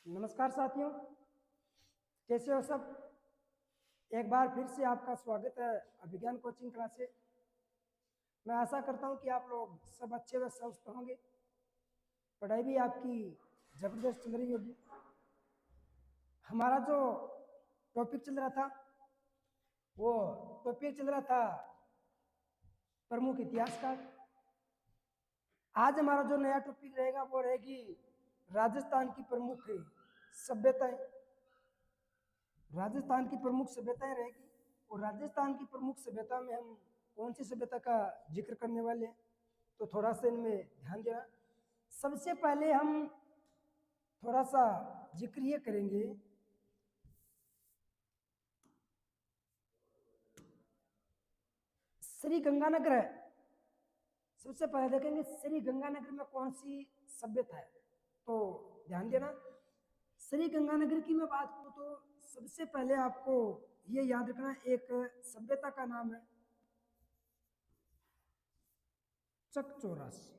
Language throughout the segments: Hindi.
नमस्कार साथियों, कैसे हो सब। एक बार फिर से आपका स्वागत है अभिज्ञान कोचिंग क्लास से। मैं आशा करता हूं कि आप लोग सब अच्छे व स्वस्थ होंगे। पढ़ाई भी आपकी जबरदस्त चल रही होगी। हमारा जो टॉपिक चल रहा था वो टॉपिक चल रहा था प्रमुख इतिहासकार। आज हमारा जो नया टॉपिक रहेगा वो रहेगी राजस्थान की प्रमुख सभ्यताएं। राजस्थान की प्रमुख सभ्यताएं रहेगी और राजस्थान की प्रमुख सभ्यता में हम कौन सी सभ्यता का जिक्र करने वाले हैं, तो थोड़ा सा इनमें ध्यान देना। सबसे पहले हम थोड़ा सा जिक्र ये करेंगे श्री गंगानगर है। सबसे पहले देखेंगे श्री गंगानगर में कौन सी सभ्यता है, तो ध्यान देना। श्री गंगानगर की मैं बात करूं तो सबसे पहले आपको ये याद रखना, एक सभ्यता का नाम है चकचौरासी।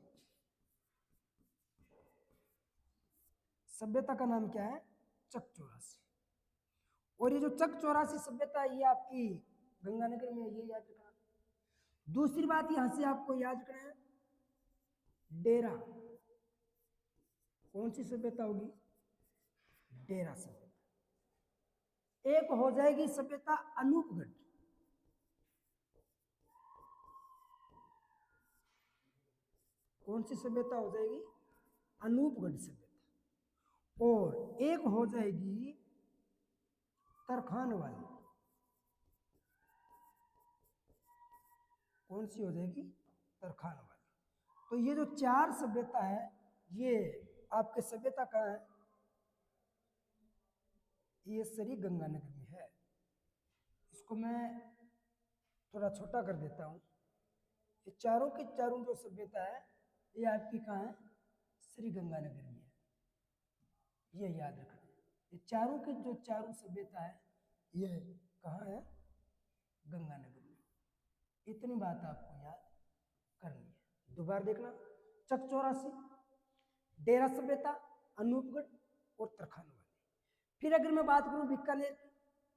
सभ्यता का नाम क्या है? चकचौरासी। और ये जो चकचौरासी सभ्यता है ये आपकी गंगानगर में है, ये याद रखना। दूसरी बात यहां से आपको याद रखना है डेरा। कौन सी सभ्यता होगी? डेरा सभ्यता। एक हो जाएगी सभ्यता अनूपगढ़। कौन सी सभ्यता हो जाएगी? अनूपगढ़ सभ्यता। और एक हो जाएगी तरखान वाली। कौन सी हो जाएगी? तरखान वाली। तो ये जो चार सभ्यता है ये आपके सभ्यता कहाँ है? ये श्री गंगानगर में है। इसको मैं थोड़ा छोटा कर देता हूँ। ये चारों की चारों जो सभ्यता है ये आपकी कहाँ है? श्री गंगानगर में है, ये याद रखना। ये चारों की जो चारों सभ्यता है ये कहाँ है? गंगानगर में। इतनी बात आपको याद करनी है। दोबारा देखना, चकचौरासी, डेरा सभ्यता, अनूपगढ़ और तरखान वाली। फिर अगर मैं बात करूं बीकानेर,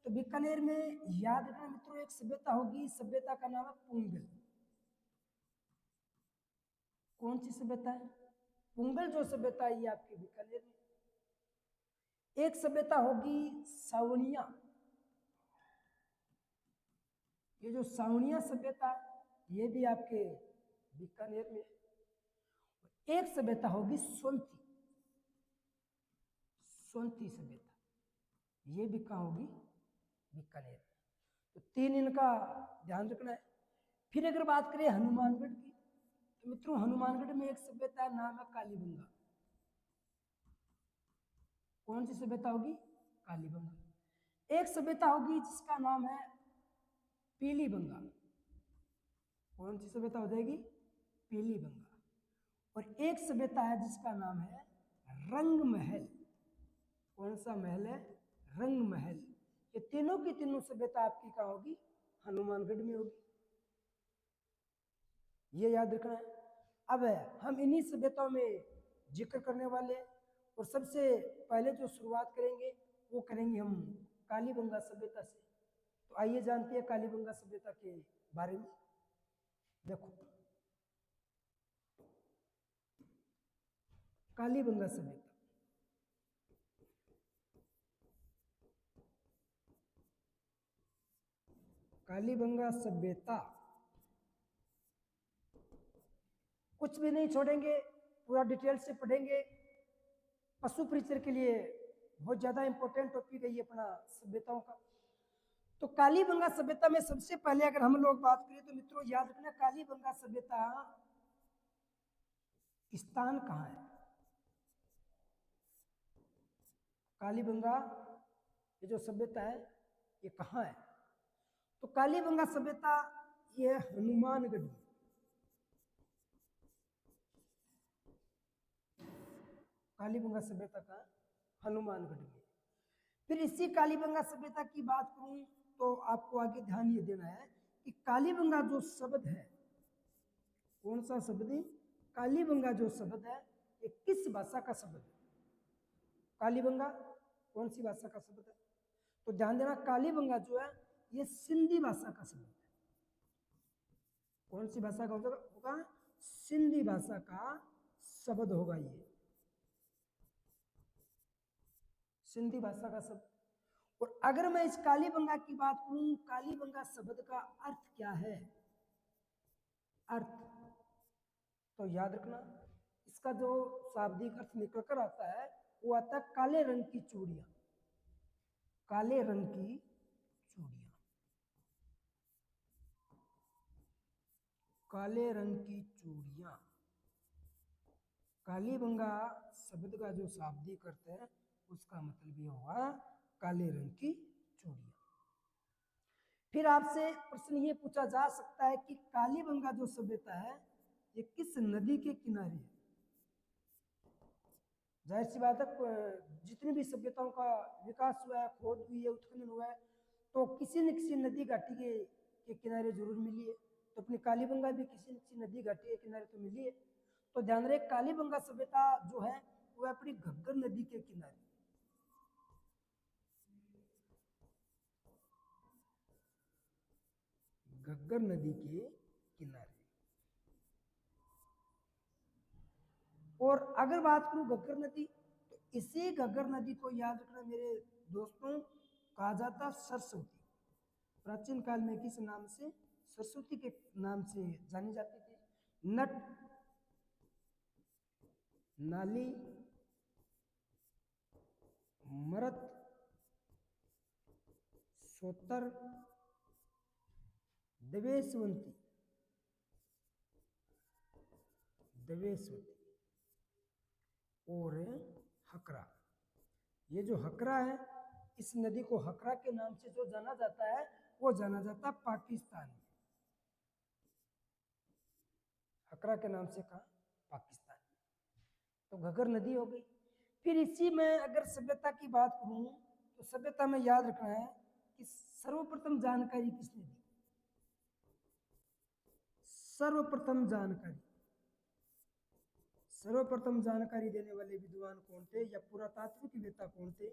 तो बीकानेर में याद रखना मित्रों एक सभ्यता होगी, सभ्यता का नाम है पुंगल। कौन सी सभ्यता है? पुंगल जो सभ्यता है ये आपकी बीकानेर में। एक सभ्यता होगी सावनिया। ये जो सावनिया सभ्यता ये भी आपके बीकानेर में। एक सभ्यता होगी सोलती। सोलती सभ्यता ये भी कहाँ होगी? बीकानेर। तो तीन इनका ध्यान रखना है। फिर अगर बात करें हनुमानगढ़ की, तो मित्रों हनुमानगढ़ में एक सभ्यता नाम है कालीबंगा। कौन सी सभ्यता होगी? कालीबंगा। एक सभ्यता होगी जिसका नाम है पीलीबंगा। कौन सी सभ्यता हो जाएगी? पीलीबंगा। और एक सभ्यता है जिसका नाम है रंग महल। कौन सा महल है? रंग महल। ये तीनों की तीनों सभ्यता आपकी कहाँ होगी? हनुमानगढ़ में होगी, ये याद रखना है। अब हम इन्हीं सभ्यताओं में जिक्र करने वाले हैं और सबसे पहले जो शुरुआत करेंगे वो करेंगे हम कालीबंगा सभ्यता से। तो आइए जानते हैं कालीबंगा सभ्यता के बारे में। देखो कालीबंगा सभ्यता, कालीबंगा सभ्यता कुछ भी नहीं छोड़ेंगे, पूरा डिटेल से पढ़ेंगे। पशु परिचय के लिए बहुत ज्यादा इंपॉर्टेंट टॉपिक है ये अपना सभ्यताओं का। तो कालीबंगा सभ्यता में सबसे पहले अगर हम लोग बात करें तो मित्रों याद रखना कालीबंगा सभ्यता स्थान कहाँ है? कालीबंगा ये जो सभ्यता है ये कहाँ है? तो कालीबंगा सभ्यता ये हनुमानगढ़ में। कालीबंगा सभ्यता का हनुमानगढ़ में। फिर इसी कालीबंगा सभ्यता की बात करूं तो आपको आगे ध्यान ये देना है कि कालीबंगा जो शब्द है, कौन सा शब्द है? कालीबंगा जो शब्द है ये किस भाषा का शब्द है? कालीबंगा कौन सी भाषा का शब्द है? तो ध्यान देना, कालीबंगा जो है ये सिंधी भाषा का शब्द है। कौन सी भाषा का होगा? सिंधी भाषा का शब्द होगा ये, सिंधी भाषा का शब्द। और अगर मैं इस कालीबंगा की बात करूं, कालीबंगा शब्द का अर्थ क्या है? अर्थ तो याद रखना, इसका जो शाब्दिक अर्थ निकल कर आता है वो आता है काले रंग की चूड़ियां, काले रंग की चूड़ियां, काले रंग की चूड़ियां। कालीबंगा शब्द का जो शाब्दिक अर्थ है उसका मतलब ये होगा काले रंग की चूड़ियां। फिर आपसे प्रश्न ये पूछा जा सकता है कि कालीबंगा जो सभ्यता है ये किस नदी के किनारे है? जाहिर सी बात है, जितनी भी सभ्यताओं का विकास हुआ है, खोज हुई है, उत्खनन हुआ है, तो किसी न किसी नदी घाटी के किनारे जरूर मिली है। तो अपनी कालीबंगा भी किसी न किसी नदी घाटी के किनारे तो मिली है। तो ध्यान रहे, कालीबंगा सभ्यता जो है वो अपनी घग्गर नदी के किनारे, घग्गर नदी के किनारे। और अगर बात करूं घग्गर नदी, तो इसी घग्गर नदी को याद रखना मेरे दोस्तों, कहा जाता सरस्वती। प्राचीन काल में किस नाम से? सरस्वती के नाम से जानी जाती थी। नट, नाली, मरत, सोतर, देवेशवंती, देवेशवती और हकरा। ये जो हकरा है, इस नदी को हकरा के नाम से जो जाना जाता है वो जाना जाता है पाकिस्तान में। हकरा के नाम से कहा? पाकिस्तान में। तो घग्गर नदी हो गई। फिर इसी में अगर सभ्यता की बात करूं तो सभ्यता में याद रखना है कि सर्वप्रथम जानकारी किसने दी? सर्वप्रथम जानकारी, सर्वप्रथम जानकारी देने वाले विद्वान कौन थे या पुरातात्विक वेत्ता कौन थे?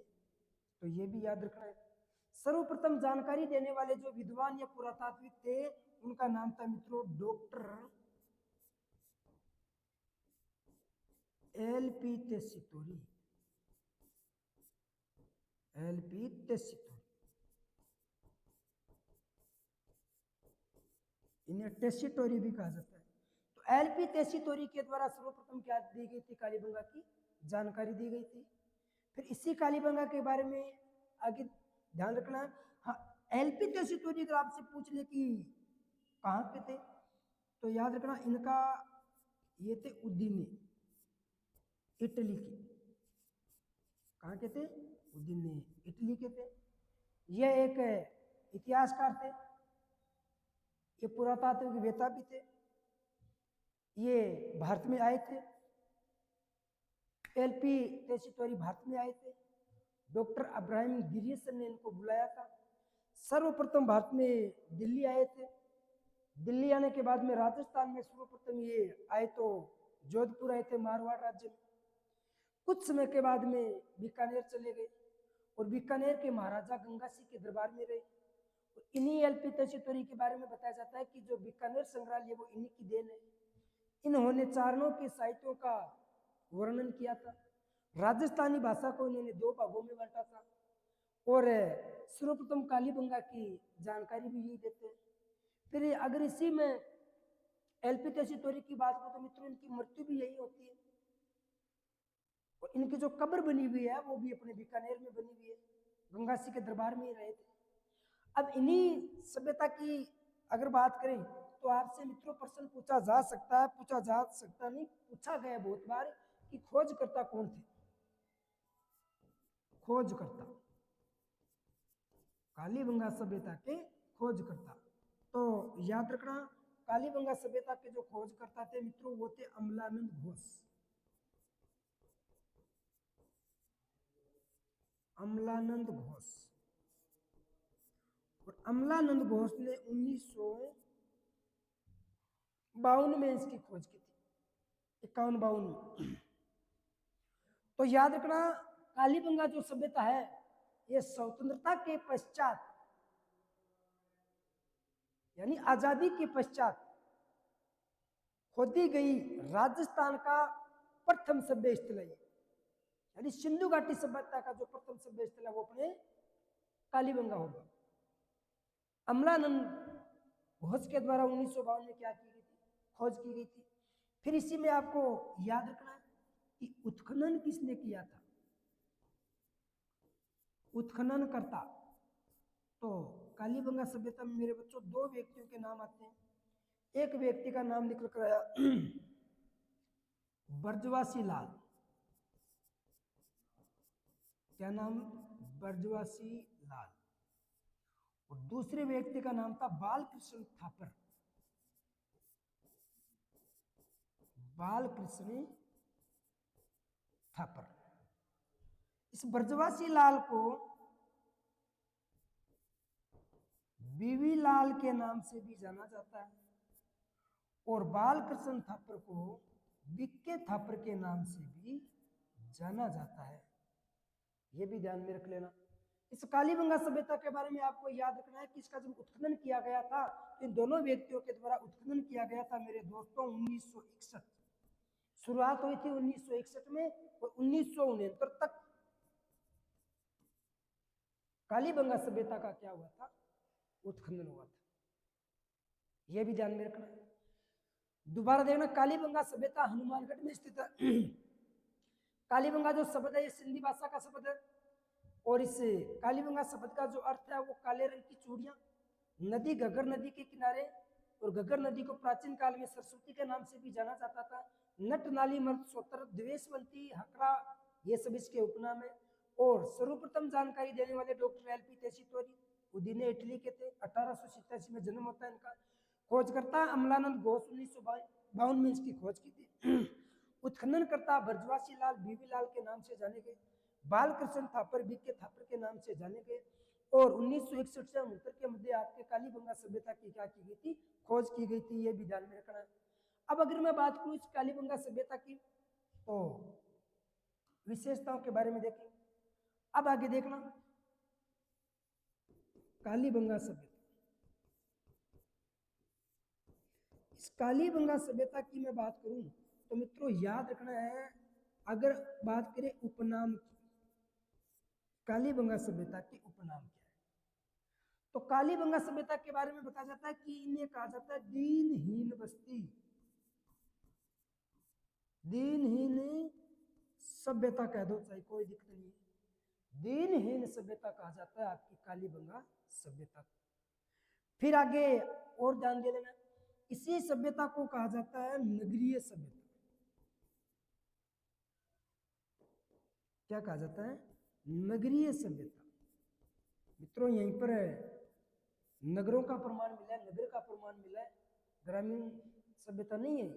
तो ये भी याद रखना है। सर्वप्रथम जानकारी देने वाले जो विद्वान या पुरातात्विक थे उनका नाम था मित्रों डॉक्टर एल.पी. टेसीटोरी, एल.पी. टेसीटोरी। इन्हें टेसीटोरी भी कहा जाता है। तो एल.पी. टेसीटोरी के द्वारा सर्वप्रथम क्या दी गई थी? कालीबंगा की जानकारी दी गई थी। फिर इसी कालीबंगा के बारे में आगे ध्यान रखना। हाँ, एल.पी. टेसीटोरी अगर आपसे पूछ ले कि कहाँ पे थे, तो याद रखना इनका ये थे उदीने, इटली के। कहाँ के थे? उदीने, इटली के थे। यह एक इतिहासकार थे, ये पुरातात्विक वेत्ता भी थे, ये भारत में आए थे। एल.पी. टेसीटोरी भारत में आए थे। डॉक्टर अब्राहम गिरीसन ने इनको बुलाया था। सर्वप्रथम भारत में दिल्ली आए थे। दिल्ली आने के बाद में राजस्थान में सर्वप्रथम ये आए तो जोधपुर आए थे, मारवाड़ राज्य में। कुछ समय के बाद में बीकानेर चले गए और बीकानेर के महाराजा गंगा सिंह के दरबार में रहे। इन्हीं एल.पी. टेसीटोरी के बारे में बताया जाता है कि जो बीकानेर संग्रहालय वो इन्हीं की देन है। इन्होंने चारणों के साहित्यों का वर्णन किया था। राजस्थानी भाषा को इन्होंने 2 भागों में बांटा था और सर्वप्रथम कालीबंगा की जानकारी भी यही देते हैं। फिर अगर इसी में एल.पी. टेसीटोरी की बात करें तो मित्रों इनकी मृत्यु भी यही होती है और इनकी जो कब्र बनी हुई है वो भी अपने बीकानेर में बनी हुई है। गंगा सिंह के दरबार में ही रहे थे। अब इन्हीं सभ्यता की अगर बात करें तो आपसे मित्रों प्रश्न पूछा जा सकता है, पूछा जा सकता नहीं, पूछा गया बहुत बार कि खोजकर्ता कौन थे? खोजकर्ता, कालीबंगा सभ्यता के खोजकर्ता। तो याद रखना, कालीबंगा सभ्यता के जो खोजकर्ता थे मित्रों वो थे अमलानंद घोष। अमलानंद घोष। और अमलानंद घोष ने 1952 में इसकी खोज की थी, 51-52 में। तो याद रखना कालीबंगा जो सभ्यता है ये स्वतंत्रता के पश्चात यानी आजादी के पश्चात खोदी गई राजस्थान का प्रथम सभ्य स्थल है, यानी सिंधु घाटी सभ्यता का जो प्रथम सभ्य स्थल है वो अपने कालीबंगा होगा। अमलानंद घोष के द्वारा 1952 में क्या की गई थी, खोज की गई थी। फिर इसी में आपको याद रखना है कि उत्खनन किसने किया था, उत्खनन करता। तो कालीबंगा सभ्यता में मेरे बच्चों दो व्यक्तियों के नाम आते हैं। एक व्यक्ति का नाम निकल कर आया बरजवासी लाल, क्या नाम, बरजवासी लाल। और दूसरे व्यक्ति का नाम था बालकृष्ण थापर, बालकृष्ण थापर। इस बरजवासी लाल को बीवी लाल के नाम से भी जाना जाता है और बालकृष्ण थापर को बिक्के थापर के नाम से भी जाना जाता है, यह भी ध्यान में रख लेना। इस कालीबंगा सभ्यता के बारे में आपको याद रखना है कि इसका जब उत्खनन किया गया था, इन दोनों व्यक्तियों के द्वारा उत्खनन किया गया था मेरे दोस्तों 1961। शुरुआत हुई थी 1961 में और 1969 तक कालीबंगा सभ्यता का क्या हुआ था, उत्खनन हुआ था, यह भी ध्यान में रखना है। दोबारा देखना, कालीबंगा सभ्यता हनुमानगढ़ में स्थित है। कालीबंगा जो शब्द है ये सिंधी भाषा का शब्द है और इस कालीबंगा शब्द का जो अर्थ है वो काले रंग की चूड़ियां। नदी घग्गर नदी के किनारे, और घग्गर नदी को प्राचीन काल में सरस्वती के नाम से भी जाना जाता था। नट नाली मर्द सोतर द्वेषवंती हकरा ये सब इसके उपनाम है। और सर्वप्रथम जानकारी देने वाले डॉक्टर एल पी तेसीतोरी उदीने इटली के थे, 1887 में जन्म होता है इनका। खोजकर्ता अमलानंद घोष 1952 में इसकी खोज की थी। उत्खनन करता बरजवासी लाल बीवी लाल के नाम से जाने गए, बालकृष्ण थापर बिक्के थापर के नाम से जाने गए। और 1961 से 69 के मध्य आपके कालीबंगा सभ्यता की क्या की गई थी, खोज की गई थी, यह भी ध्यान में रखना है। अब अगर मैं बात करूं इस कालीबंगा सभ्यता की तो विशेषताओं के बारे में देखें। अब आगे देखना कालीबंगा सभ्यता, इस कालीबंगा सभ्यता की मैं बात करूं तो मित्रों याद रखना है, अगर बात करें उपनाम की, कालीबंगा सभ्यता के उपनाम क्या है, तो कालीबंगा सभ्यता के बारे में बताया जाता है कि इन्हें कहा जाता है दीनहीन बस्ती, दीनहीन सभ्यता कह दो चाहे कोई दिक्कत नहीं है, दीनहीन सभ्यता कहा जाता है आपकी कालीबंगा सभ्यता। फिर आगे और ध्यान दे देना, इसी सभ्यता को कहा जाता है नगरीय सभ्यता। क्या कहा जाता है, नगरीय सभ्यता। मित्रों यहीं पर नगरों का प्रमाण मिला है, नगर का प्रमाण मिला है, ग्रामीण सभ्यता नहीं है,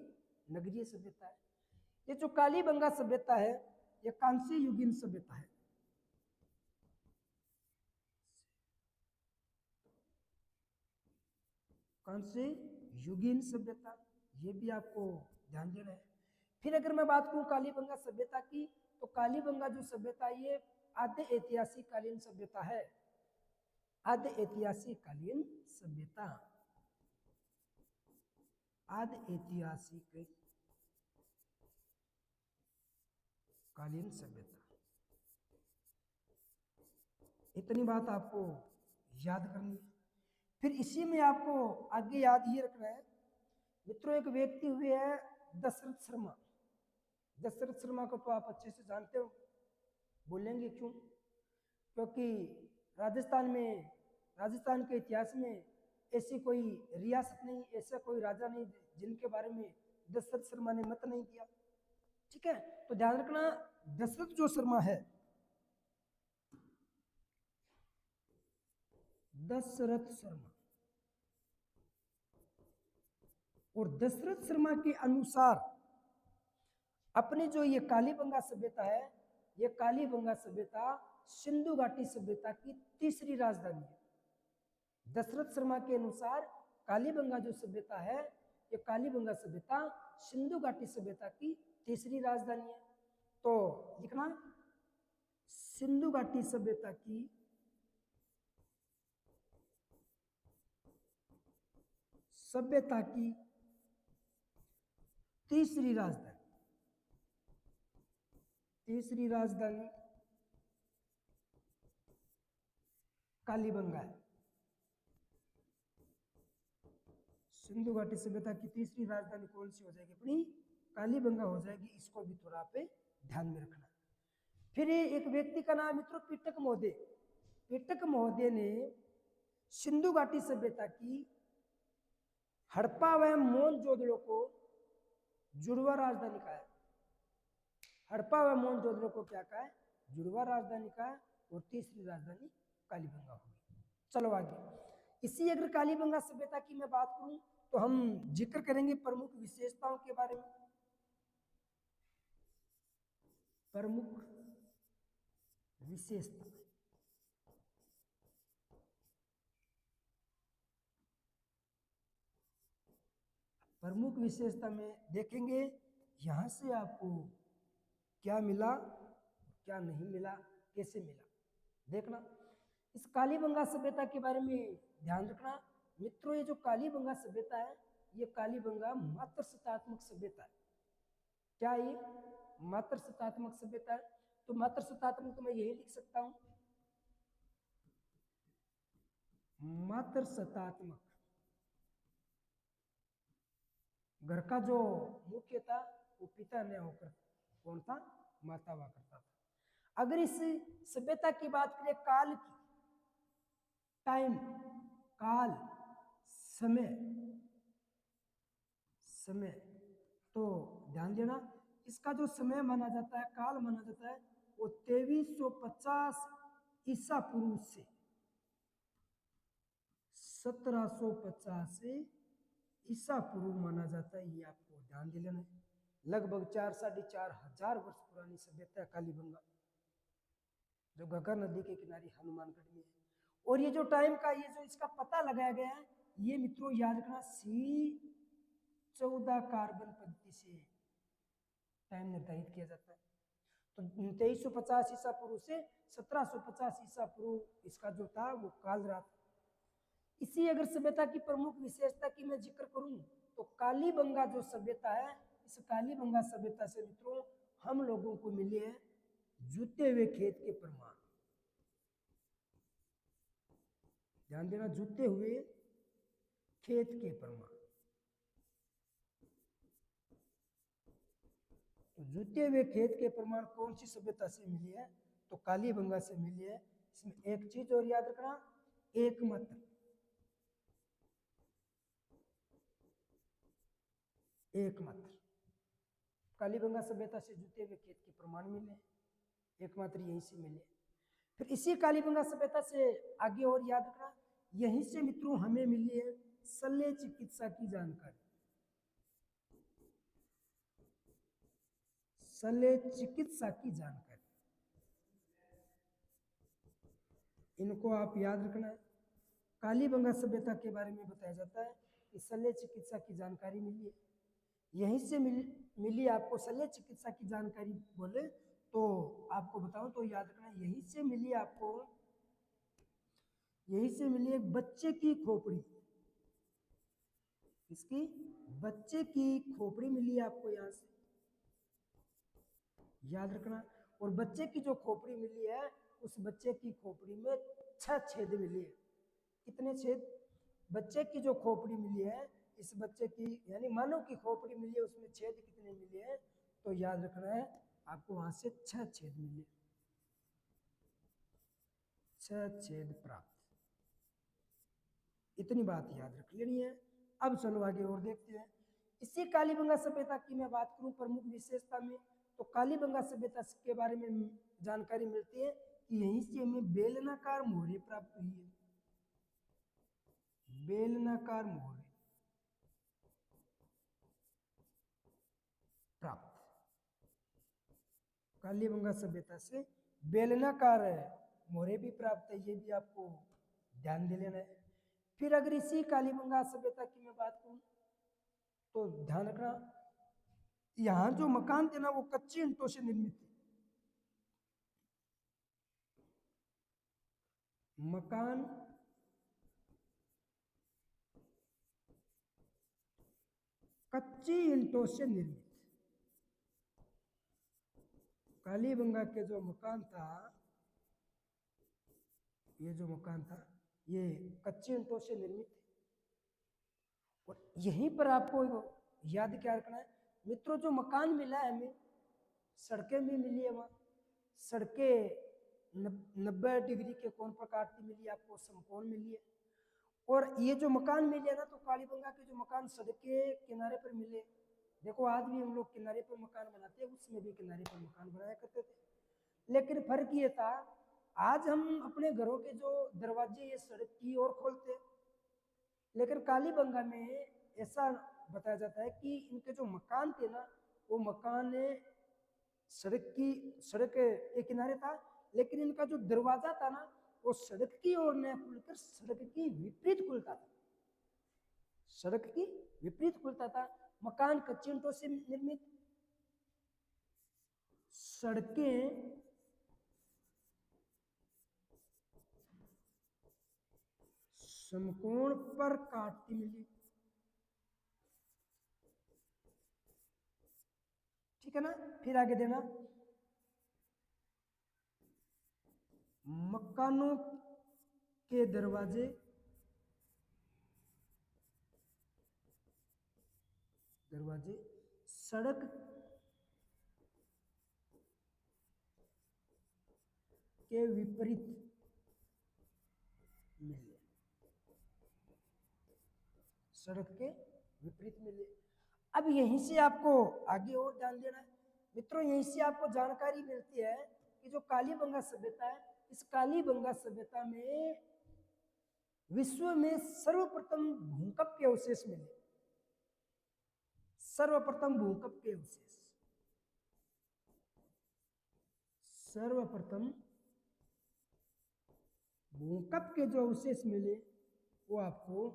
नगरीय सभ्यता है। ये जो कालीबंगा सभ्यता है ये कांस्य युगीन सभ्यता है। कांस्य युगीन सभ्यता, ये भी आपको ध्यान देना है। फिर अगर मैं बात करूं कालीबंगा सभ्यता की तो कालीबंगा जो सभ्यता ये आद्य ऐतिहासिक कालीन सभ्यता है, आद्य ऐतिहासिक कालीन सभ्यता, आद्य ऐतिहासिक कालीन सभ्यता। इतनी बात आपको याद करनी है। फिर इसी में आपको आगे याद ये रखना है मित्रों, एक व्यक्ति हुए हैं दशरथ शर्मा। दशरथ शर्मा को तो आप अच्छे से जानते हो, बोलेंगे क्यों, क्योंकि राजस्थान में, राजस्थान के इतिहास में ऐसी कोई रियासत नहीं, ऐसा कोई राजा नहीं जिनके बारे में दशरथ शर्मा ने मत नहीं दिया। ठीक है, तो ध्यान रखना दशरथ जो शर्मा है, दशरथ शर्मा, और दशरथ शर्मा के अनुसार अपनी जो ये कालीबंगा सभ्यता है, ये कालीबंगा सभ्यता सिंधु घाटी सभ्यता की तीसरी राजधानी है। दशरथ शर्मा के अनुसार कालीबंगा जो सभ्यता है ये कालीबंगा सभ्यता सिंधु घाटी सभ्यता की तीसरी राजधानी है। तो लिखना सिंधु घाटी सभ्यता की तीसरी राजधानी कालीबंगा है। सिंधु घाटी सभ्यता की तीसरी राजधानी कौन सी हो जाएगी अपनी? कालीबंगा हो जाएगी। इसको भी थोड़ा पे ध्यान में रखना। फिर एक व्यक्ति का नाम मित्रों पिटक महोदय। पिटक महोदय ने सिंधु घाटी सभ्यता की हड़प्पा व मोहनजोदड़ो को जुड़वा राजधानी कहा है। हड़प्पा व मोहनजोदड़ो को क्या कहा है? जुड़वा राजधानी कहा है। और तीसरी राजधानी कालीबंगा होगी। चलो आगे। इसी अगर कालीबंगा सभ्यता की मैं बात करूं तो हम जिक्र करेंगे प्रमुख विशेषताओं के बारे में। प्रमुख विशेषता, प्रमुख विशेषता में देखेंगे यहां से आपको क्या मिला, क्या नहीं मिला, कैसे मिला, देखना। इस कालीबंगा सभ्यता के बारे में ध्यान रखना मित्रों। ये जो कालीबंगा सभ्यता है, ये कालीबंगा मात्र सत्तात्मक सभ्यता है। क्या ये मात्र सत्तात्मक सभ्यता है? तो मात्र सत्तात्मक तो मैं यही लिख सकता हूं, मात्र सत्तात्मक। घर का जो मुख्य था वो पिता न होकर कौन था? माता हुआ करता था। अगर इस सभ्यता की बात करें काल की, टाइम, काल, समय, समय, तो ध्यान देना इसका जो समय माना जाता है, काल माना जाता है, वो 2350 ईसा पूर्व से 1750 से ईसा पूर्व माना जाता है। ये आपको ध्यान दे लेना है। लगभग 4-4.5 वर्ष पुरानी सभ्यता है कालीबंगा, जो घग्गर नदी के किनारे हनुमानगढ़ में है। और ये जो टाइम का ये जो इसका पता लगाया गया है, ये मित्रों याद रखना C14 कार्बन पद्धति से टाइम निर्धारित किया जाता है। तो 2350 ईसा पूर्व से 1750 ईसा पूर्व इसका जो था वो काल रहा था। इसी अगर सभ्यता की प्रमुख विशेषता की मैं जिक्र करूं तो कालीबंगा जो सभ्यता है, इस कालीबंगा सभ्यता से मित्रों हम लोगों को मिले हैं जूते हुए खेत के प्रमाण। ध्यान देना, जूते हुए खेत के प्रमाण। तो जूते हुए खेत के प्रमाण कौन सी सभ्यता से मिली है? तो कालीबंगा से मिली है। इसमें एक चीज और याद रखना, एकमात्र, एकमात्र कालीबंगा सभ्यता से जूते हुए खेत के प्रमाण मिले, एकमात्र यहीं से मिले। फिर इसी कालीबंगा सभ्यता से आगे और याद रखना, यहीं से मित्रों हमें मिली है शल्य चिकित्सा की जानकारी। शल्य चिकित्सा की जानकारी, इनको आप याद रखना है। कालीबंगा सभ्यता के बारे में बताया जाता है कि शल्य चिकित्सा की जानकारी मिली है, यहीं से मिली आपको शल्य चिकित्सा की जानकारी। बोले तो आपको बताऊं तो याद रखना, यहीं से मिली आपको, यहीं से मिली एक बच्चे की खोपड़ी। इसकी बच्चे की खोपड़ी मिली आपको यहां से, याद रखना। और बच्चे की जो खोपड़ी मिली है, उस बच्चे की खोपड़ी में 6 छेद मिले हैं। कितने छेद? बच्चे की जो खोपड़ी मिली है, इस बच्चे की यानी मानव की खोपड़ी मिली है, उसमें छेद कितने मिले हैं? तो याद रखना है आपको वहां से 6 छेद मिले, 6 छेद प्राप्त। इतनी बात याद रख लेनी है। अब चलो आगे और देखते हैं। इसी कालीबंगा सभ्यता की मैं बात करूं प्रमुख विशेषता में, तो कालीबंगा सभ्यता के बारे में जानकारी मिलती है कि यहीं से हमें बेलनाकार मोहरे प्राप्त हुई है। बेलनाकार मोहरे प्राप्त, कालीबंगा सभ्यता से बेलनाकार मोहरे भी प्राप्त है, ये भी आपको ध्यान दे लेना है। फिर अगर इसी कालीबंगा सभ्यता की मैं बात करूं तो ध्यान रखना, यहां जो मकान थे ना वो कच्चे ईंटों से निर्मित थे। मकान कच्ची ईंटों से निर्मित। कालीबंगा के जो मकान था, ये जो मकान था ये कच्ची ईंटों से निर्मित है। और यहीं पर आपको याद क्या रखना है मित्रों, जो मकान मिला है हमें, सड़कें भी मिली है वहां। सड़कें 90 डिग्री के कोण पर काटती मिली, आपको समकोण मिली है। और ये जो मकान मिले ना, तो कालीबंगा के जो मकान सड़क के किनारे पर मिले। देखो आज भी हम लोग किनारे पर मकान बनाते हैं, उसमें भी किनारे पर मकान बनाया करते थे। लेकिन फर्क ये था, आज हम अपने घरों के जो दरवाजे ये सड़क की ओर खोलते हैं, लेकिन कालीबंगा में ऐसा बताया जाता है कि इनके जो मकान थे ना, वो मकान सड़क के किनारे था, लेकिन इनका जो दरवाजा था ना, वो सड़क की ओर न खुलकर सड़क की विपरीत खुलता था। सड़क की विपरीत खुलता था। मकान कच्ची ईंटों से निर्मित, सड़कें समकोण पर काटती मिली। ठीक है ना। फिर आगे देना, मकानों के दरवाजे सड़क के विपरीत मिले। सड़क के विपरीत मिले। अब यहीं से आपको आगे और ध्यान देना है मित्रों, यहीं से आपको जानकारी मिलती है कि जो कालीबंगा सभ्यता है, इस कालीबंगा सभ्यता में विश्व में सर्वप्रथम भूकंप के अवशेष मिले। सर्वप्रथम भूकंप के अवशेष, सर्वप्रथम भूकंप के जो अवशेष मिले वो आपको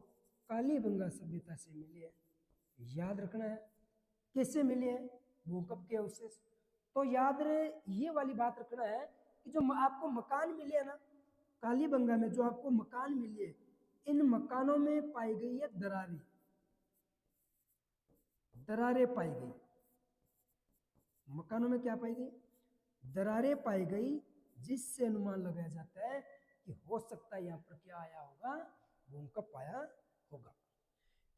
कालीबंगा सभ्यता से मिले हैं। याद रखना है कैसे मिले हैं भूकंप के अवशेष। तो याद रहे, ये वाली बात रखना है कि जो आपको मकान मिले है ना कालीबंगा में, जो आपको मकान मिले, इन मकानों में पाई गई है दरारें। दरारें पाई गई, मकानों में क्या पाई गई? दरारें पाई गई, जिससे अनुमान लगाया जाता है कि हो सकता है यहाँ पर क्या आया होगा, भूकंप आया होगा।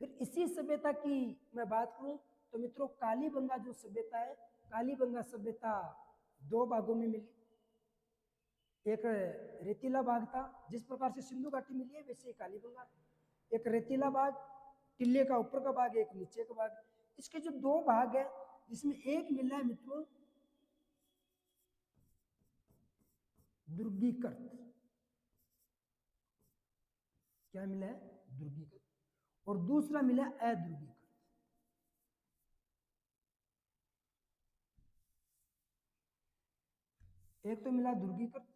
फिर इसी सभ्यता की मैं बात करूं तो मित्रों, कालीबंगा जो सभ्यता है, कालीबंगा सभ्यता दो भागों में मिली। एक रेतीला भाग था, जिस प्रकार से सिंधु घाटी मिली है वैसे ही कालीबंगा। एक रेतीला भाग, टिल्ले का ऊपर का भाग, एक नीचे का भाग। इसके जो दो भाग है, जिसमें एक मिला है मित्रों दुर्गीकृत। क्या मिला है? दुर्गीकृत। और दूसरा मिला अदुर्गीकृत। एक तो मिला दुर्गीकृत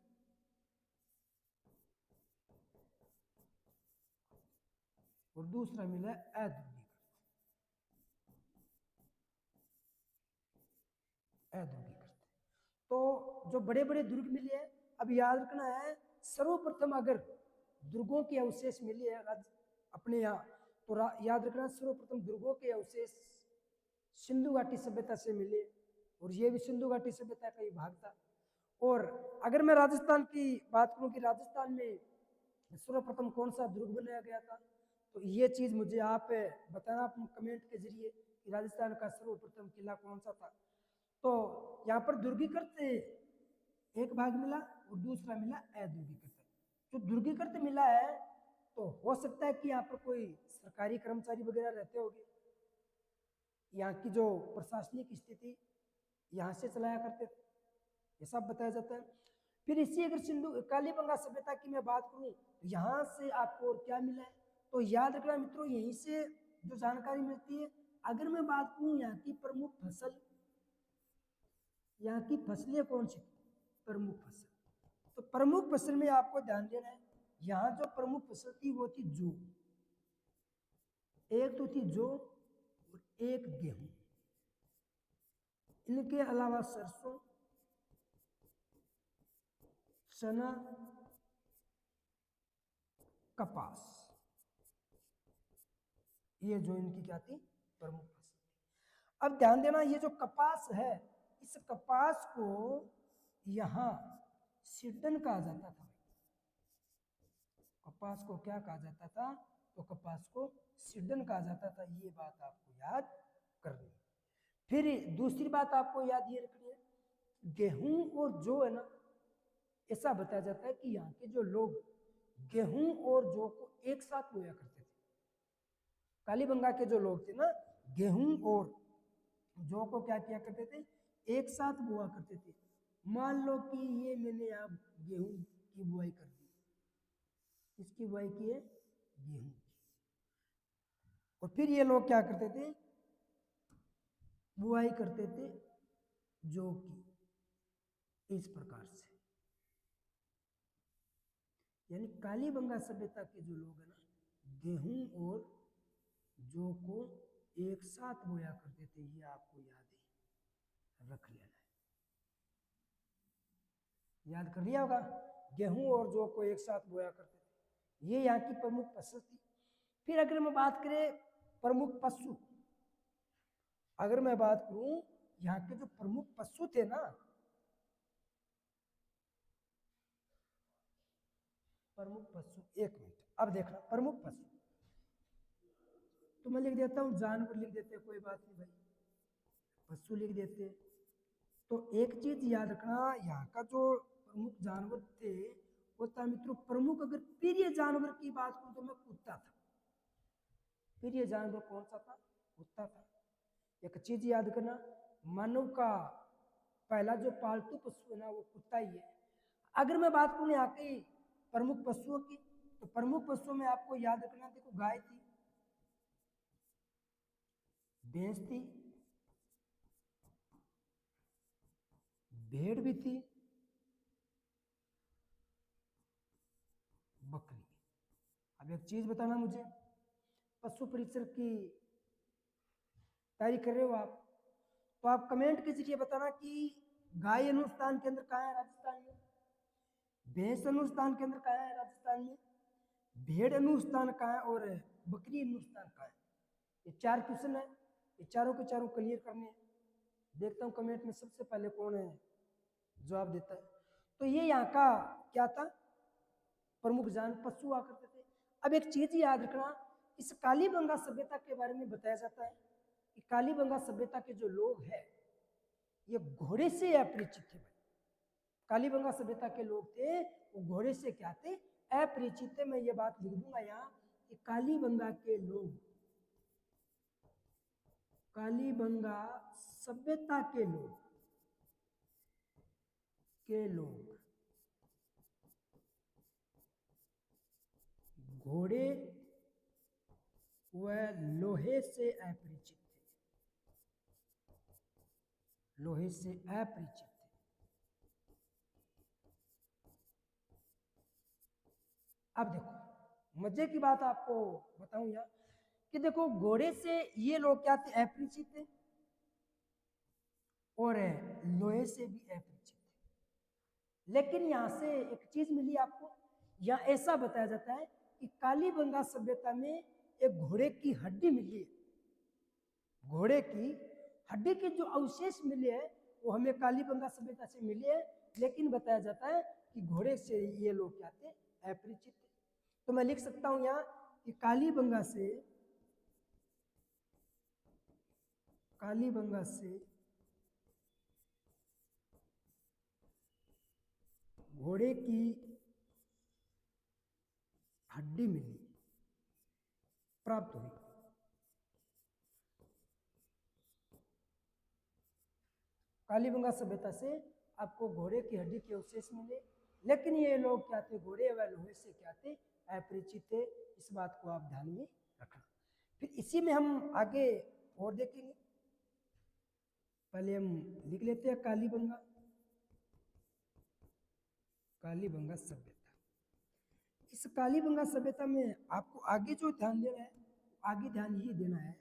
और दूसरा मिला अदुर्गीकृत। अदुर्गीकृत। तो जो बड़े बड़े दुर्ग मिले हैं, अब याद रखना है, सर्वप्रथम अगर दुर्गों के अवशेष मिले हैं अपने यहाँ, तो याद रखना सर्वप्रथम दुर्गों के अवशेष सिंधु घाटी सभ्यता से मिले, और ये भी सिंधु घाटी सभ्यता का ही भाग था। और अगर मैं राजस्थान की बात करूं कि राजस्थान में सर्वप्रथम कौन सा दुर्ग बनाया गया था, तो ये चीज मुझे आप बताना कमेंट के जरिए कि राजस्थान का सर्वप्रथम किला कौन सा था। तो यहाँ पर दुर्गीकृत एक भाग मिला और दूसरा मिला अदुर्गीकृत। जो दुर्गीकृत मिला है, तो हो सकता है कि यहाँ पर कोई सरकारी कर्मचारी वगैरह रहते होंगे, यहाँ की जो प्रशासनिक स्थिति यहाँ से चलाया करते थे, ये सब बताया जाता है। फिर इसी अगर सिंधु कालीबंगा सभ्यता की मैं बात करूं तो यहाँ से आपको और क्या मिला है, तो याद रखना मित्रों, यहीं से जो जानकारी मिलती है। अगर मैं बात करूं यहाँ की प्रमुख फसल, यहाँ की फसलें कौन सी प्रमुख फसल, तो प्रमुख फसल में आपको ध्यान देना है, यहाँ जो प्रमुख फसल थी वो थी जौ। एक तो थी जौ और एक गेहूं। इनके अलावा सरसों, चना, कपास, ये जो इनकी क्या थी, प्रमुख फसल थी। अब ध्यान देना, ये जो कपास है, इस कपास को यहां सिडन कहा जाता था। कपास को क्या कहा जाता था, तो कपास को सिडन कहा जाता था। ये बात आपको याद करनी। फिर दूसरी बात आपको याद ये रखनी है, गेहूं और जौ है ना, ऐसा बताया जाता है कि यहाँ के जो लोग गेहूं और जौ को एक साथ बोया करते थे। कालीबंगा के जो लोग थे ना, गेहूं और जौ को क्या किया करते थे, एक साथ बोआ करते थे। मान लो कि ये मैंने आप गेहूं की बुआई कर दी, इसकी बुआई की है गेहूं की, और फिर ये लोग क्या करते थे, बुआई करते थे जौ की, इस प्रकार से। यानी कालीबंगा सभ्यता के जो लोग हैं ना, गेहूं और जौ को एक साथ बोया करते थे। ये आपको याद है, रख लेना है, याद कर लिया होगा। गेहूं और जौ को एक साथ बोया करते थे, ये यहाँ की प्रमुख फसल थी। फिर अगर मैं बात करें प्रमुख पशु, अगर मैं बात करूं यहाँ के जो प्रमुख पशु थे ना, प्रमुख पशु, एक मिनट, अब देखना प्रमुख पशु, तो मैं लिख देता हूं, जानवर लिख देते, कोई बात नहीं भाई, पशु लिख देते। तो एक चीज याद रखना, यहाँ का जो प्रमुख जानवर थे वो था मित्रों, प्रमुख अगर प्रिय जानवर की बात करूं तो मैं कुत्ता था। प्रिय जानवर कौन सा था, कुत्ता था। एक चीज याद करना, मानव का पहला जो पालतू पशु है ना, वो कुत्ता ही है। अगर मैं बात करूं यहाँ की प्रमुख पशुओं की, तो प्रमुख पशुओं में आपको याद रखना, देखो गाय थी, भैंस थी, भेड़ भी थी, बकरी। अब एक चीज बताना मुझे, पशु परीक्षण की तैयारी कर रहे हो आप, तो आप कमेंट के जरिए बताना कि गाय अनुसंधान केंद्र कहाँ है राजस्थान में, भैंस अनुसंधान केंद्र कहाँ है राजस्थान में, भेड़ अनुसंधान कहाँ है, और बकरी अनुसंधान कहाँ है। ये 4 क्वेश्चन है, ये चारों के चारों क्लियर करने हैं। देखता हूँ कमेंट में सबसे पहले कौन है जवाब देता है। तो ये यहाँ का क्या था, प्रमुख जान पशु हुआ करते थे। अब एक चीज याद रखना, इस कालीबंगा सभ्यता के बारे में बताया जाता है कि कालीबंगा सभ्यता के जो लोग हैं ये घोड़े से अपरिचित थे। कालीबंगा सभ्यता के लोग थे वो घोड़े से क्या थे, अपरिचित थे। मैं ये बात लिख दूंगा यहाँ कि कालीबंगा के लोग, कालीबंगा सभ्यता के लोग घोड़े व लोहे से अपरिचित थे, लोहे से अपरिचित थे। अब देखो मजे की बात आपको बताऊं यहाँ कि देखो घोड़े से ये लोग क्या थे, अपरिचित थे, और लोहे से भी अपरिचित थे। लेकिन यहां से एक चीज मिली आपको, यहाँ ऐसा बताया जाता है कि कालीबंगा सभ्यता में एक घोड़े की हड्डी मिली है। घोड़े की हड्डी के जो अवशेष मिले हैं वो हमें कालीबंगा सभ्यता से मिले हैं, लेकिन बताया जाता है कि घोड़े से ये लोग क्या थे, अपरिचित थे। तो मैं लिख सकता हूं यहाँ कि कालीबंगा से घोड़े की हड्डी मिली, प्राप्त हुई। कालीबंगा सभ्यता से आपको घोड़े की हड्डी के अवशेष मिले, लेकिन ये लोग क्या थे, घोड़े व लोहे से क्या थे, अपरिचित थे। इस बात को आप ध्यान में रखना। फिर इसी में हम आगे और देखेंगे, पहले हम लिख लेते हैं कालीबंगा, कालीबंगा सभ्यता। इस कालीबंगा सभ्यता में आपको आगे जो ध्यान देना है, आगे ध्यान ये देना है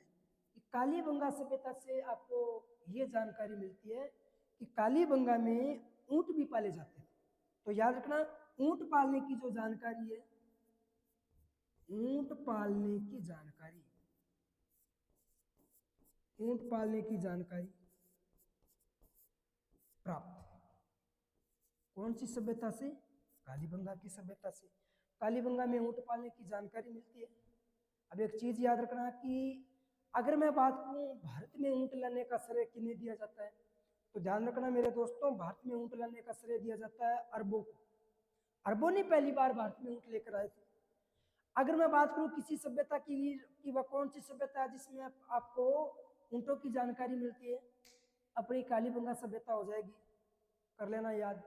कि कालीबंगा सभ्यता से आपको ये जानकारी मिलती है कि कालीबंगा में ऊंट भी पाले जाते थे। तो याद रखना, ऊंट पालने की जो जानकारी है ऊंट पालने की जानकारी, ऊंट पालने की जानकारी प्राप्त। कौन सी सभ्यता से? कालीबंगा की सभ्यता से। कालीबंगा में ऊंट पालने की जानकारी मिलती है। अब एक चीज याद रखना कि अगर मैं बात करूं भारत में ऊंट लाने का श्रेय किन्हें दिया जाता है, तो ध्यान रखना मेरे दोस्तों, भारत में ऊंट लाने का श्रेय दिया जाता है अरबों को। अरबों ने पहली बार भारत में ऊंट लेकर आए थे। अगर मैं बात करूं किसी सभ्यता की कि वह कौन सी सभ्यता है जिसमें आपको ऊंटों की जानकारी मिलती है, अपनी कालीबंगा सभ्यता हो जाएगी, कर लेना याद।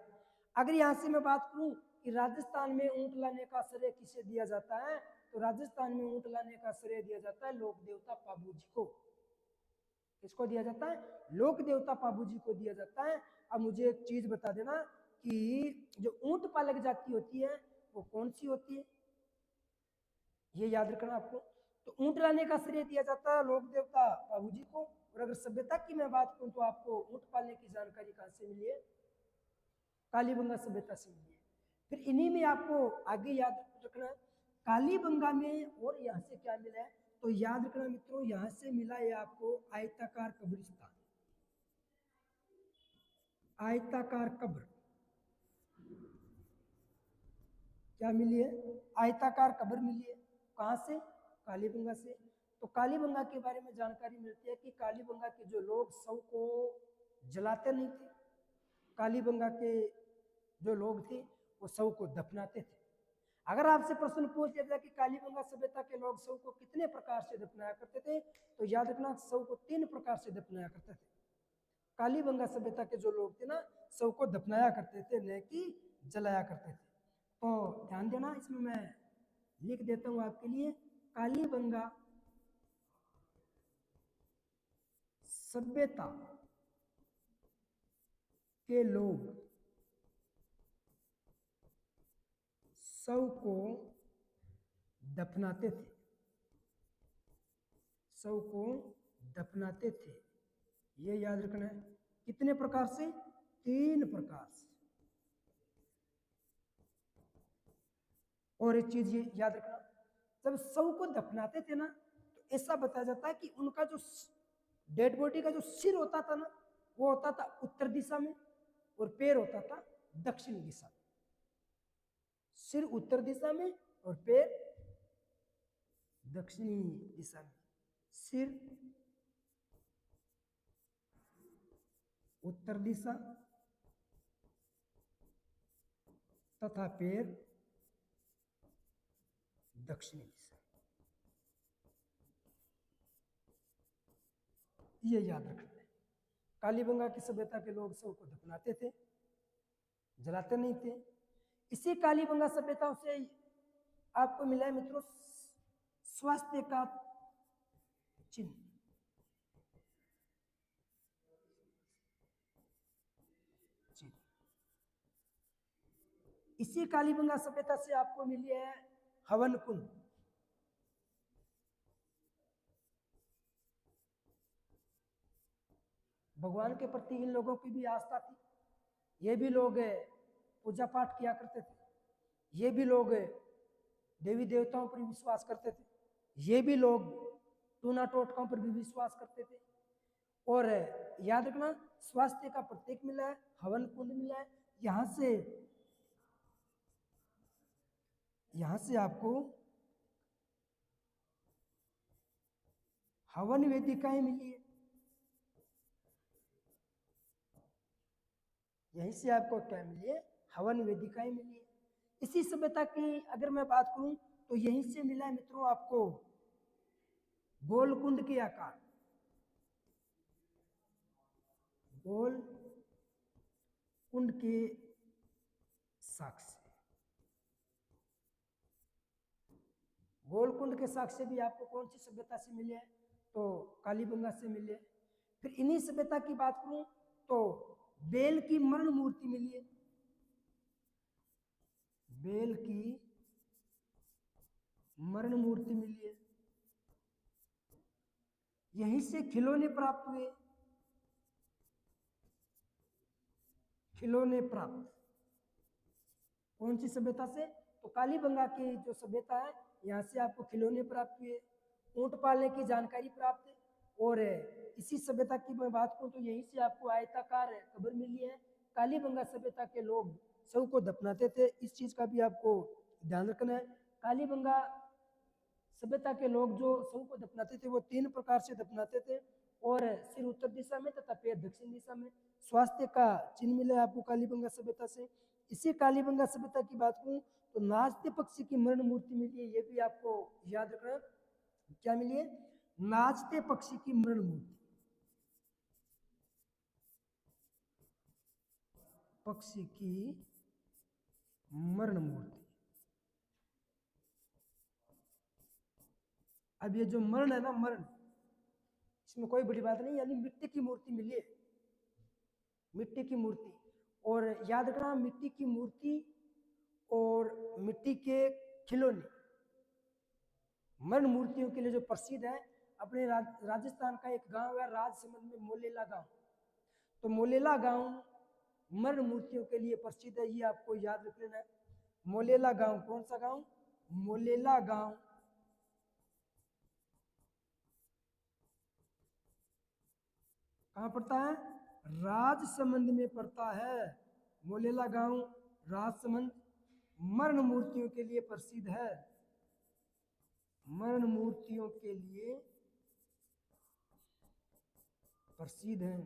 अगर यहाँ से मैं बात करूं कि राजस्थान में ऊंट लाने का श्रेय किसे दिया जाता है, तो राजस्थान में ऊंट लाने का श्रेय दिया जाता है लोक देवता पाबू जी को। किसको दिया जाता है? लोक देवता पाबू जी को दिया जाता है। अब मुझे एक चीज बता देना कि जो ऊंट पालक जाति होती है वो कौन सी होती है, ये याद रखना आपको। तो ऊंट लाने का श्रेय दिया जाता है लोक देवता पाबू जी को। और अगर सभ्यता की मैं बात करूं तो आपको ऊंट पालने की जानकारी कहां से मिली है? कालीबंगा सभ्यता से मिली है। फिर इन्हीं में आपको आगे याद रखना कालीबंगा में और यहाँ से क्या मिला है, तो याद रखना मित्रों, यहाँ से मिला है आपको आयताकार कब्रिस्तान, आयताकार कब्र। क्या मिली है? आयताकार कब्र मिली है। कहाँ से? कालीबंगा से। तो कालीबंगा के बारे में जानकारी मिलती है कि कालीबंगा के जो लोग शव को जलाते नहीं थे, कालीबंगा के जो लोग थे वो शव को दफनाते थे। अगर आपसे प्रश्न पूछ लिया जाए कि कालीबंगा सभ्यता के लोग शव को कितने प्रकार से दफनाया करते थे, तो याद रखना शव को 3 प्रकार से दफनाया करते थे। कालीबंगा सभ्यता के जो लोग थे ना, शव को दफनाया करते थे, न कि जलाया करते थे। तो ध्यान देना, इसमें मैं लिख देता हूं आपके लिए, कालीबंगा सभ्यता के लोग शव को दफनाते थे, शव को दफनाते थे। ये याद रखना है। कितने प्रकार से? 3 प्रकार से। और एक चीज ये याद रखना, जब शव को दफनाते थे ना, तो ऐसा बताया जाता है कि उनका जो डेड बॉडी का जो सिर होता था ना, वो होता था उत्तर दिशा में, और पैर होता था दक्षिण दिशा में। सिर उत्तर दिशा में और पैर दक्षिणी दिशा में। सिर उत्तर दिशा तथा पैर दक्षिणी दिशा। ये याद रखना है। कालीबंगा की सभ्यता के लोग शव को दफनाते थे, जलाते नहीं थे। इसी कालीबंगा सभ्यता से आपको मिला है मित्रों स्वास्थ्य का चिन्ह। इसी कालीबंगा सभ्यता से आपको मिली है हवन कुंड। भगवान के प्रति इन लोगों की भी आस्था थी। ये भी लोग पूजा पाठ किया करते थे, ये भी लोग देवी देवताओं पर विश्वास करते थे, ये भी लोग टूना टोटकों पर भी विश्वास करते थे। और याद रखना, स्वास्थ्य का प्रतीक मिला है, हवन कुंड मिला है। यहां से आपको हवन वेदिकाएं मिली है। यहीं से आपको क्या मिली है? हवन वेदिकाएं मिली है। इसी सभ्यता की अगर मैं बात करूं तो यहीं से मिला है मित्रों आपको गोल कुंड के आकार, गोल कुंड के साक्ष्य। गोलकुंड के साक्ष्य भी आपको कौन सी सभ्यता से मिले हैं? तो कालीबंगा से मिले। फिर इन्हीं सभ्यता की बात करूं तो बेल की मरण मूर्ति मिली है, बेल की मरण मूर्ति मिली है। यहीं से खिलौने प्राप्त हुए, खिलौने प्राप्त कौन सी सभ्यता से? तो कालीबंगा की जो सभ्यता है, यहाँ से आपको खिलौने प्राप्त हुए, ऊंट पालने की जानकारी प्राप्त है। और इसी सभ्यता की मैं बात करूं तो यहीं से आपको आयताकार कब्र मिली है। कालीबंगा सभ्यता के लोग शव को दफनाते थे, इस चीज का भी आपको ध्यान रखना है। कालीबंगा सभ्यता के लोग जो शव को दफनाते थे वो 3 प्रकार से दफनाते थे, और सिर उत्तर दिशा में तथा पैर दक्षिण दिशा में। स्वास्थ्य का चिन्ह मिला आपको कालीबंगा सभ्यता से। इसी कालीबंगा सभ्यता की बात करूं तो नाचते पक्षी की मरण मूर्ति मिली है, ये भी आपको याद रखना है। क्या मिली है? नाचते पक्षी की मरण मूर्ति। पक्षी की मरण मूर्ति। अब ये जो मरण है ना, मरण, इसमें कोई बड़ी बात नहीं, यानी मिट्टी की मूर्ति मिली है, मिट्टी की मूर्ति। और याद रखना, मिट्टी की मूर्ति और मिट्टी के खिलौने मरण मूर्तियों के लिए जो प्रसिद्ध है। अपने राजस्थान का एक गांव है राजसमंद में, मोलेला गांव। तो मोलेला गांव मरण मूर्तियों के लिए प्रसिद्ध है, ये आपको याद रख लेना है। मोलेला गांव, कौन सा गांव? मोलेला गांव। कहां पड़ता है? राजसमंद में पड़ता है मोलेला गांव, राजसमंद। मरण मूर्तियों के लिए प्रसिद्ध है, मरण मूर्तियों के लिए प्रसिद्ध है।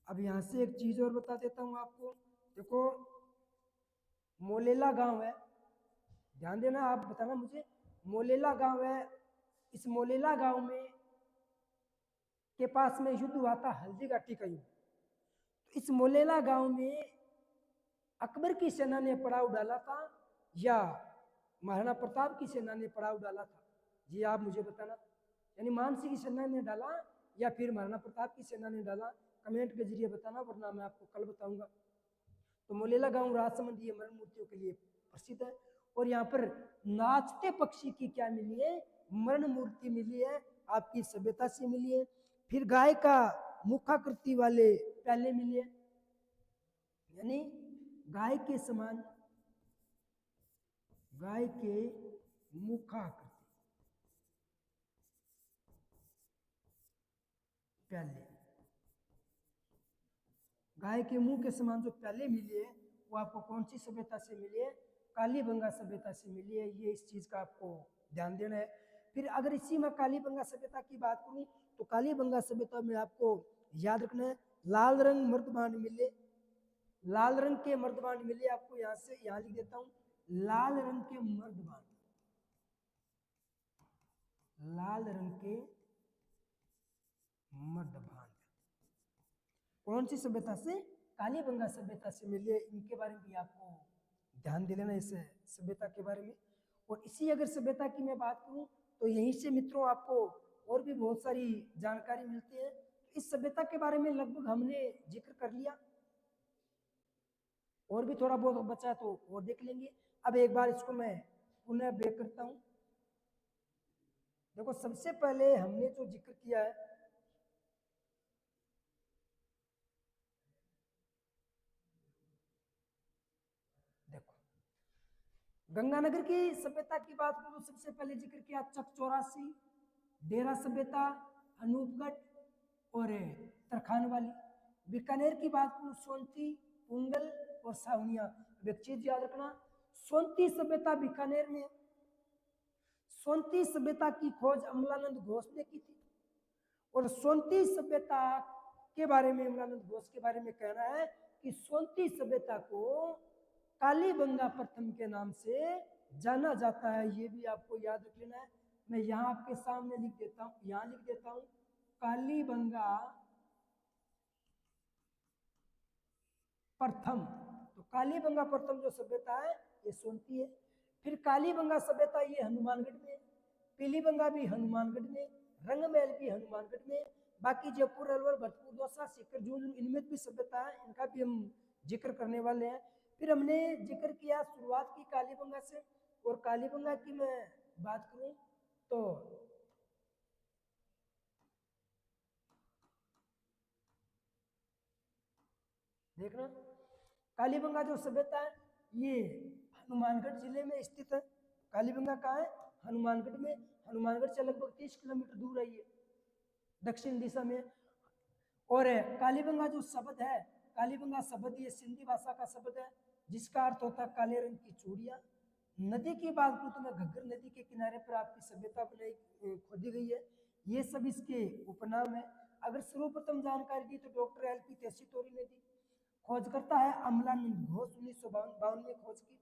अब यहां से एक चीज और बता देता हूं आपको। देखो, मोलेला गांव है, ध्यान देना, आप बताना मुझे। मोलेला गांव है, इस मोलेला गांव में के पास में युद्ध हुआ था, हल्दी घाटी का युद्ध। तो इस मोलेला गांव में अकबर की सेना ने पड़ाव डाला था या महाराणा प्रताप की सेना ने पड़ाव डाला था, जी आप मुझे बताना। यानी मानसिंह की सेना ने डाला या फिर महाराणा प्रताप की सेना ने डाला, कमेंट के जरिए बताना, वरना मैं आपको कल बताऊंगा। तो मोलेला गांव राजसमंद ये मरण मूर्तियों के लिए प्रसिद्ध है। और यहाँ पर नाचते पक्षी की क्या मिली है? मरण मूर्ति मिली है, आपकी सभ्यता से मिली है। फिर गाय का मुखाकृति वाले प्याले मिले, यानी गाय के समान, गाय के मुखाकृति प्याले, गाय के मुंह के समान जो प्याले मिले वो आपको कौन सी सभ्यता से मिले? कालीबंगा सभ्यता से मिली है, ये इस चीज का आपको ध्यान देना है। फिर अगर इसी में कालीबंगा सभ्यता की बात करूं तो कालीबंगा सभ्यता में आपको याद रखना है, लाल रंग मर्दबान मिले, लाल रंग के मर्दबान मिले आपको। यहां से यहां लिख देता हूं, लाल रंग के मर्दबान, लाल रंग के मर्दबान कौन सी सभ्यता से? कालीबंगा सभ्यता से मिले। इनके बारे में भी आपको ध्यान दे लेना, इस सभ्यता के बारे में। और इसी अगर सभ्यता की मैं बात करूं तो यहीं से मित्रों आपको और भी बहुत सारी जानकारी मिलती है। इस सभ्यता के बारे में लगभग हमने जिक्र कर लिया, और भी थोड़ा बहुत बचा तो और देख लेंगे। अब एक बार इसको मैं पुनः ब्रेक करता हूं। देखो, सबसे पहले हमने जो जिक्र किया है, देखो, गंगानगर की सभ्यता की बात करूं तो सबसे पहले जिक्र किया चक 84, डेरा सभ्यता, अनूपगढ़ और तरखान वाली। बीकानेर की बात करूं सोनती, पुंगल और सावनिया। एक चीज याद रखना, सोनती सभ्यता बीकानेर में। सोनती सभ्यता की खोज अमलानंद घोष ने की थी, और सोनती सभ्यता के बारे में अमलानंद घोष के बारे में कहना है कि सोनती सभ्यता को कालीबंगा प्रथम के नाम से जाना जाता है, ये भी आपको याद रख लेना है। मैं यहाँ आपके सामने लिख देता हूँ, यहाँ लिख देता हूँ कालीबंगा प्रथम। तो कालीबंगा प्रथम जो सभ्यता है ये सोनती है। फिर कालीबंगा सभ्यता ये हनुमानगढ़ में, पीलीबंगा भी हनुमानगढ़ में, रंगमहल भी हनुमानगढ़ में, बाकी जयपुर, अलवर, भरतपुर, दौसा, सीकर, झुंझुनू, इनमें भी सभ्यता है, इनका भी हम जिक्र करने वाले हैं। फिर हमने जिक्र किया, शुरुआत की कालीबंगा से। और कालीबंगा की मैं बात करूं तो देखना, कालीबंगा जो सभ्यता है ये हनुमानगढ़ जिले में स्थित है। कालीबंगा कहाँ है? हनुमानगढ़ में। हनुमानगढ़ से लगभग 30 किलोमीटर दूर है ये, दक्षिण दिशा में। और कालीबंगा जो शब्द है, कालीबंगा शब्द ये सिंधी भाषा का शब्द है, जिसका अर्थ होता है काले रंग की चूड़ियाँ। नदी की बात करूँ तो मैं घग्गर नदी के किनारे पर आपकी सभ्यता बनाई खोदी गई है, ये सब इसके उपनाम है। अगर सर्वप्रथम जानकारी दी तो डॉक्टर एल.पी. तेसीतोरी ने दी। खोजकर्ता है अमलानंद घोष, 1952 में खोज की।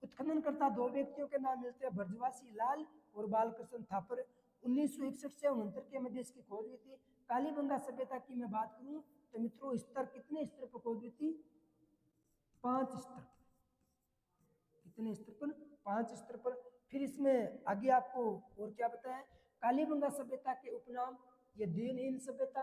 उत्खननकर्ता दो व्यक्तियों के नाम मिलते हैं, ब्रजवासी लाल और बालकृष्ण थापर। 1961 से 69 के मध्य इसकी खोज हुई थी। कालीबंगा सभ्यता की मैं बात करूं तो मित्रों स्तर कितने स्तर पर खोज हुई थी? 5 स्तर पर। कितने स्तर पर? 5 स्तर पर। फिर इसमें आगे आपको और क्या बताया? कालीबंगा सभ्यता के उपनाम, ये दिनहीन सभ्यता,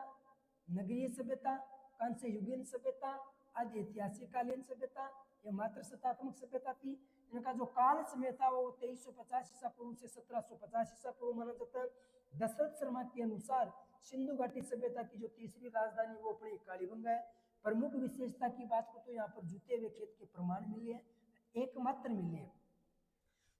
नगरीय सभ्यता, कांस्य युगीन सभ्यता, आदि ऐतिहासिक कालीन सभ्यता, ये मात्र शतात्मक सभ्यता थी। इनका जो काल समय था वो 2350 ईसा पूर्व से 1750 ईसा पूर्व माना जाता है। दशरथ शर्मा के अनुसार सिंधु घाटी सभ्यता की जो तीसरी राजधानी वो अपनी कालीबंगा है। प्रमुख विशेषता की बात करूं तो यहाँ पर जूते हुए खेत के प्रमाण मिले हैं, एकमात्र मिले हैं।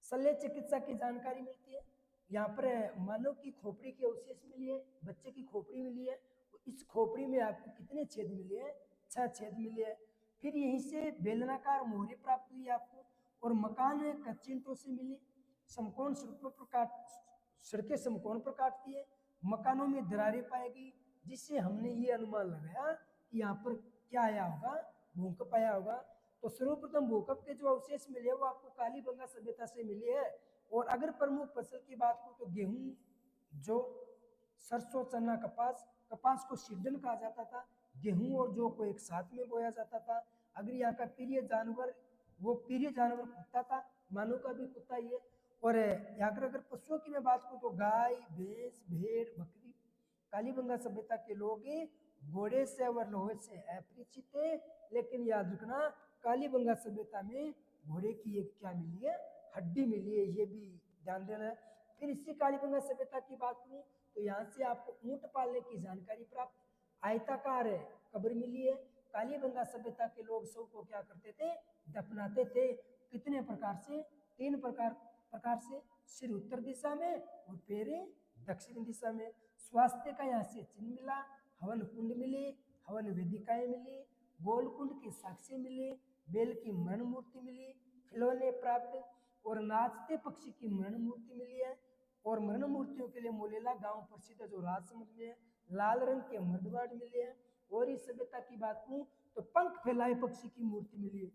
शल्य चिकित्सा की जानकारी मिलती है। यहाँ पर मानव की खोपड़ी के अवशेष मिली है, बच्चे की खोपड़ी मिली है। इस खोपड़ी में आपको कितने छेद मिले हैं? 6 छेद मिले हैं। फिर यहीं से बेलनाकार मोहरे प्राप्त हुई आपको, और मकान कच्चे ईंटों से मिली। समकोण सड़कें समकोण पर काटती है। मकानों में दरारें पाई गई, जिससे हमने ये अनुमान लगाया कि यहाँ पर क्या आया होगा? भूकंप आया होगा। तो सर्वप्रथम भूकंप के जो अवशेष मिले वो आपको कालीबंगा सभ्यता से मिले हैं। और अगर प्रमुख फसल की बात करूं तो गेहूं, जौ, सरसों, चना, कपास। कपास को सीडन कहा जाता था। गेहूं और जौ को एक साथ में बोया जाता था। अगर यहाँ का प्रिय जानवर, वो प्रिय जानवर कुत्ता था, मानव का भी कुत्ता ही है। और यहाँ पर अगर पशुओं की मैं बात करूं तो गाय, भैंस, भेड़, बकरी। कालीबंगा सभ्यता के लोग घोड़े से और लोहे से अपरिचित थे, लेकिन याद रखना कालीबंगा सभ्यता में घोड़े की एक क्या मिली है? हड्डी मिली है, ये भी ध्यान देना है। फिर इसी कालीबंगा सभ्यता की बात करूं तो यहाँ से आपको ऊंट पालने की जानकारी प्राप्त, आयताकार कब्र मिली है। कालीबंगा सभ्यता के लोग सब को क्या करते थे? दफनाते थे। कितने प्रकार से? 3 प्रकार से। सिर उत्तर दिशा में और पैर दक्षिण दिशा में। स्वास्थ्य का यहाँ से चिन्ह मिला, हवन कुंड मिले, हवन वेदिकाएं मिली, गोल कुंड के साक्ष्य मिले, बेल की मरण मूर्ति मिली, खिलौने प्राप्त, और नाचते पक्षी की मरण मूर्ति मिली है। और मरण मूर्तियों के लिए मोलेला गांव प्रसिद्ध है जो राजसमंद में है। लाल रंग के मर्दवाड़ मिले हैं। और इस सभ्यता की बात करूं तो पंख फैलाए पक्षी की मूर्ति मिली है।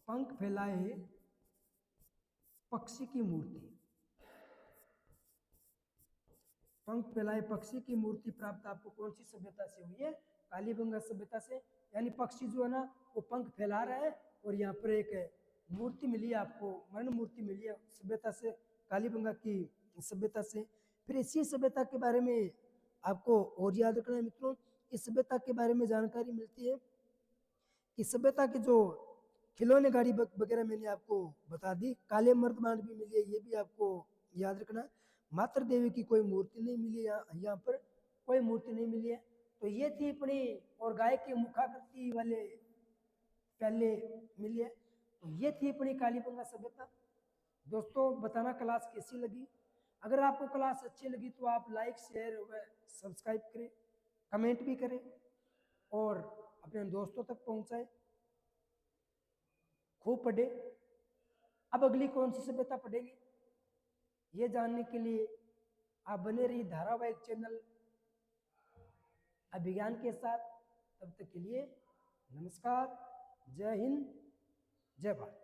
पंख फैलाए पक्षी की मूर्ति, पंख फैलाए पक्षी की मूर्ति प्राप्त आपको कौन सी सभ्यता से हुई है? कालीबंगा सभ्यता से। यानी पक्षी जो है ना वो पंख फैला रहा है, और यहाँ पर एक मूर्ति मिली है आपको, मरण मूर्ति मिली है सभ्यता से, कालीबंगा की सभ्यता से। फिर इसी सभ्यता के बारे में आपको और याद रखना है मित्रों, इस सभ्यता के बारे में जानकारी मिलती है कि सभ्यता के जो खिलौने गाड़ी वगैरह मैंने आपको बता दी, काले मर्दमान भी मिली है, ये भी आपको याद रखना। मात्र देवी की कोई मूर्ति नहीं मिली, यहाँ पर कोई मूर्ति नहीं मिली है। तो ये थी अपनी, और गाय के मुखाकृति वाले पहले मिली है। तो ये थी अपनी कालीबंगा सभ्यता। दोस्तों बताना क्लास कैसी लगी? अगर आपको क्लास अच्छी लगी तो आप लाइक, शेयर व सब्सक्राइब करें, कमेंट भी करें और अपने दोस्तों तक पहुंचाएं। खूब पढ़े। अब अगली कौन सी सभ्यता पढ़ेंगे ये जानने के लिए आप बने रहिए धारावाहिक चैनल अभिज्ञान के साथ। तब तक के लिए नमस्कार, जय हिंद, जय भारत।